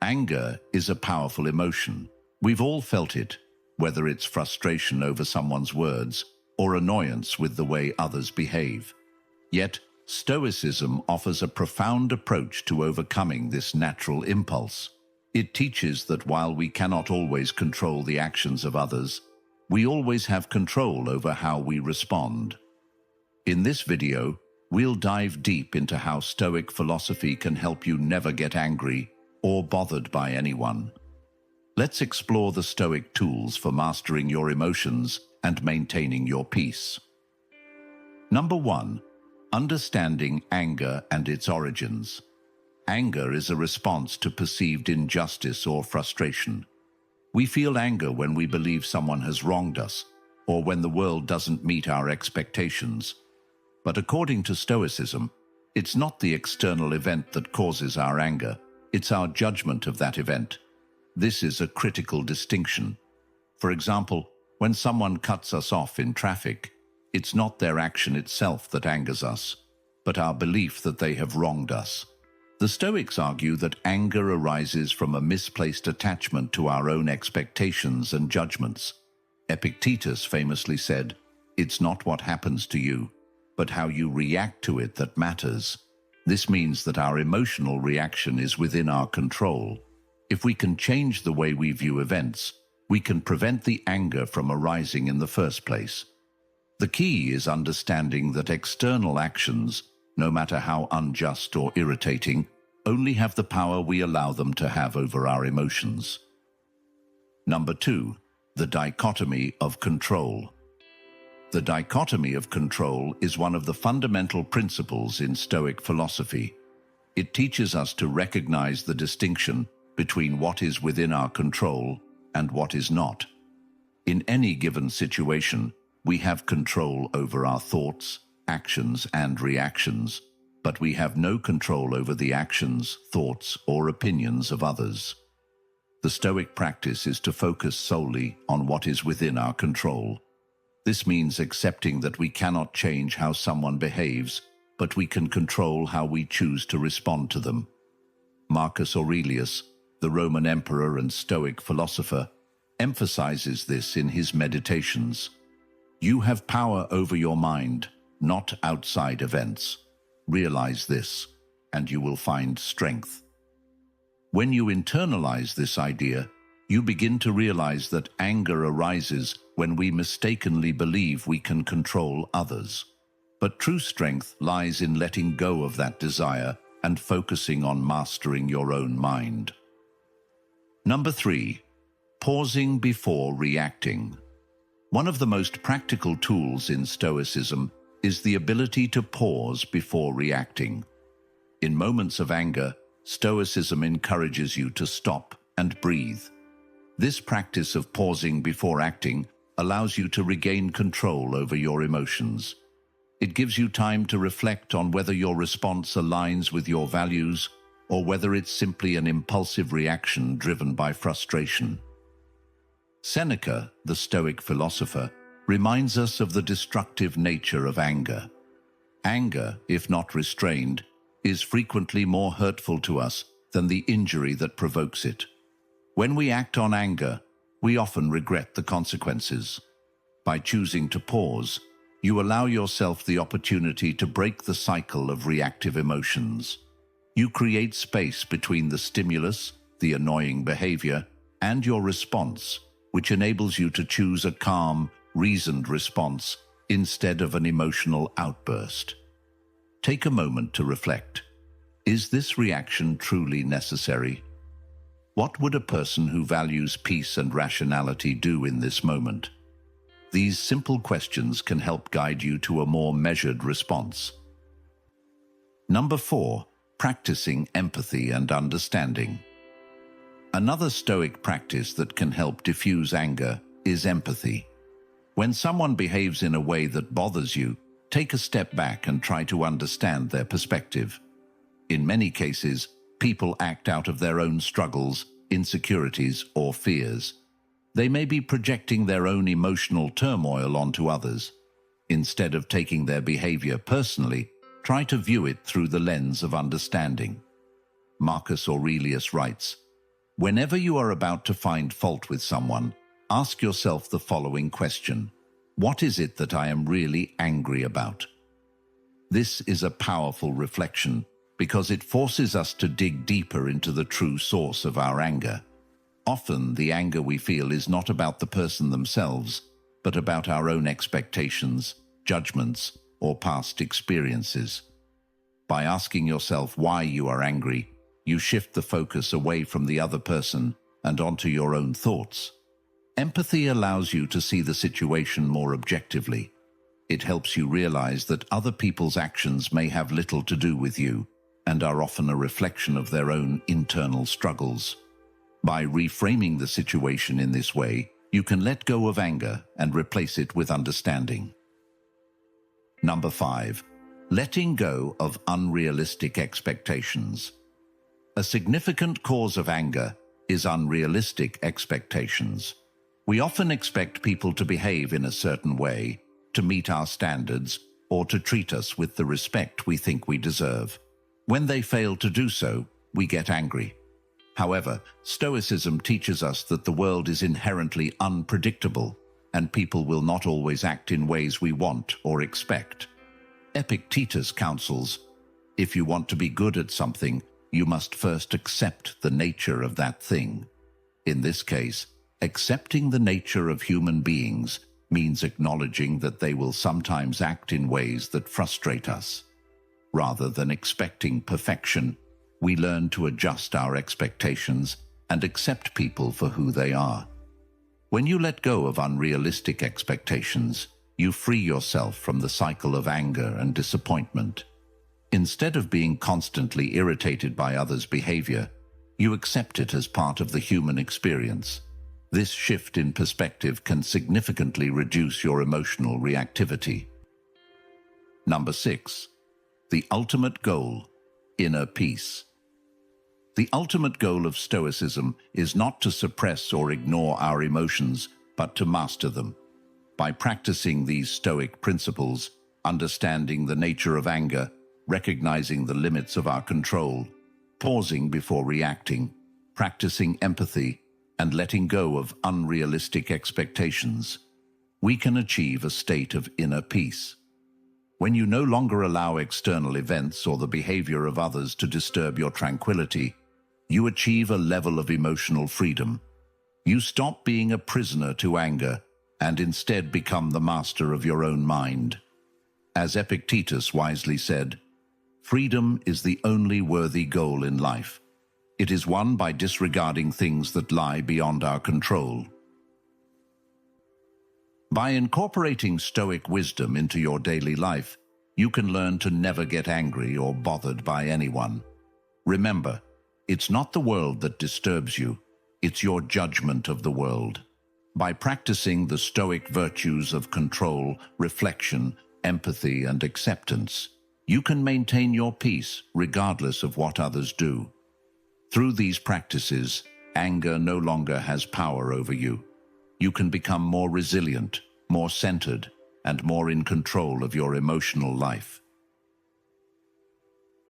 Anger is a powerful emotion. We've all felt it, whether it's frustration over someone's words or annoyance with the way others behave. Yet, Stoicism offers a profound approach to overcoming this natural impulse. It teaches that while we cannot always control the actions of others, we always have control over how we respond. In this video, we'll dive deep into how Stoic philosophy can help you never get angry or bothered by anyone. Let's explore the Stoic tools for mastering your emotions and maintaining your peace. Number 1. Understanding anger and its origins. Anger is a response to perceived injustice or frustration. We feel anger when we believe someone has wronged us, or when the world doesn't meet our expectations. But according to Stoicism, it's not the external event that causes our anger, it's our judgment of that event. This is a critical distinction. For example, when someone cuts us off in traffic, it's not their action itself that angers us, but our belief that they have wronged us. The Stoics argue that anger arises from a misplaced attachment to our own expectations and judgments. Epictetus famously said, "It's not what happens to you, but how you react to it that matters." This means that our emotional reaction is within our control. If we can change the way we view events, we can prevent the anger from arising in the first place. The key is understanding that external actions, no matter how unjust or irritating, only have the power we allow them to have over our emotions. Number 2. The dichotomy of control. The dichotomy of control is one of the fundamental principles in Stoic philosophy. It teaches us to recognize the distinction between what is within our control and what is not. In any given situation, we have control over our thoughts, actions, and reactions, but we have no control over the actions, thoughts, or opinions of others. The Stoic practice is to focus solely on what is within our control. This means accepting that we cannot change how someone behaves, but we can control how we choose to respond to them. Marcus Aurelius, the Roman emperor and Stoic philosopher, emphasizes this in his Meditations. You have power over your mind, not outside events. Realize this, and you will find strength. When you internalize this idea, you begin to realize that anger arises when we mistakenly believe we can control others. But true strength lies in letting go of that desire and focusing on mastering your own mind. Number 3. Pausing before reacting. One of the most practical tools in Stoicism is the ability to pause before reacting. In moments of anger, Stoicism encourages you to stop and breathe. This practice of pausing before acting allows you to regain control over your emotions. It gives you time to reflect on whether your response aligns with your values or whether it's simply an impulsive reaction driven by frustration. Seneca, the Stoic philosopher, reminds us of the destructive nature of anger. Anger, if not restrained, is frequently more hurtful to us than the injury that provokes it. When we act on anger, we often regret the consequences. By choosing to pause, you allow yourself the opportunity to break the cycle of reactive emotions. You create space between the stimulus, the annoying behavior, and your response, which enables you to choose a calm, reasoned response instead of an emotional outburst. Take a moment to reflect. Is this reaction truly necessary? What would a person who values peace and rationality do in this moment? These simple questions can help guide you to a more measured response. Number 4. Practicing empathy and understanding. Another Stoic practice that can help diffuse anger is empathy. When someone behaves in a way that bothers you, take a step back and try to understand their perspective. In many cases, people act out of their own struggles, insecurities, or fears. They may be projecting their own emotional turmoil onto others. Instead of taking their behavior personally, try to view it through the lens of understanding. Marcus Aurelius writes, Whenever you are about to find fault with someone, ask yourself the following question: what is it that I am really angry about? This is a powerful reflection because it forces us to dig deeper into the true source of our anger. Often, the anger we feel is not about the person themselves, but about our own expectations, judgments, or past experiences. By asking yourself why you are angry, you shift the focus away from the other person and onto your own thoughts. Empathy allows you to see the situation more objectively. It helps you realize that other people's actions may have little to do with you and are often a reflection of their own internal struggles. By reframing the situation in this way, you can let go of anger and replace it with understanding. Number 5. Letting go of unrealistic expectations. A significant cause of anger is unrealistic expectations. We often expect people to behave in a certain way, to meet our standards, or to treat us with the respect we think we deserve. When they fail to do so, we get angry. However, Stoicism teaches us that the world is inherently unpredictable, and people will not always act in ways we want or expect. Epictetus counsels, if you want to be good at something, you must first accept the nature of that thing. In this case, accepting the nature of human beings means acknowledging that they will sometimes act in ways that frustrate us. Rather than expecting perfection, we learn to adjust our expectations and accept people for who they are. When you let go of unrealistic expectations, you free yourself from the cycle of anger and disappointment. Instead of being constantly irritated by others' behavior, you accept it as part of the human experience. This shift in perspective can significantly reduce your emotional reactivity. Number 6. The ultimate goal: inner peace. The ultimate goal of Stoicism is not to suppress or ignore our emotions, but to master them. By practicing these Stoic principles, understanding the nature of anger, recognizing the limits of our control, pausing before reacting, practicing empathy, and letting go of unrealistic expectations, we can achieve a state of inner peace. When you no longer allow external events or the behavior of others to disturb your tranquility, you achieve a level of emotional freedom. You stop being a prisoner to anger and instead become the master of your own mind. As Epictetus wisely said, freedom is the only worthy goal in life. It is won by disregarding things that lie beyond our control. By incorporating Stoic wisdom into your daily life, you can learn to never get angry or bothered by anyone. Remember, it's not the world that disturbs you, it's your judgment of the world. By practicing the Stoic virtues of control, reflection, empathy, and acceptance, you can maintain your peace regardless of what others do. Through these practices, anger no longer has power over you. You can become more resilient, more centered, and more in control of your emotional life.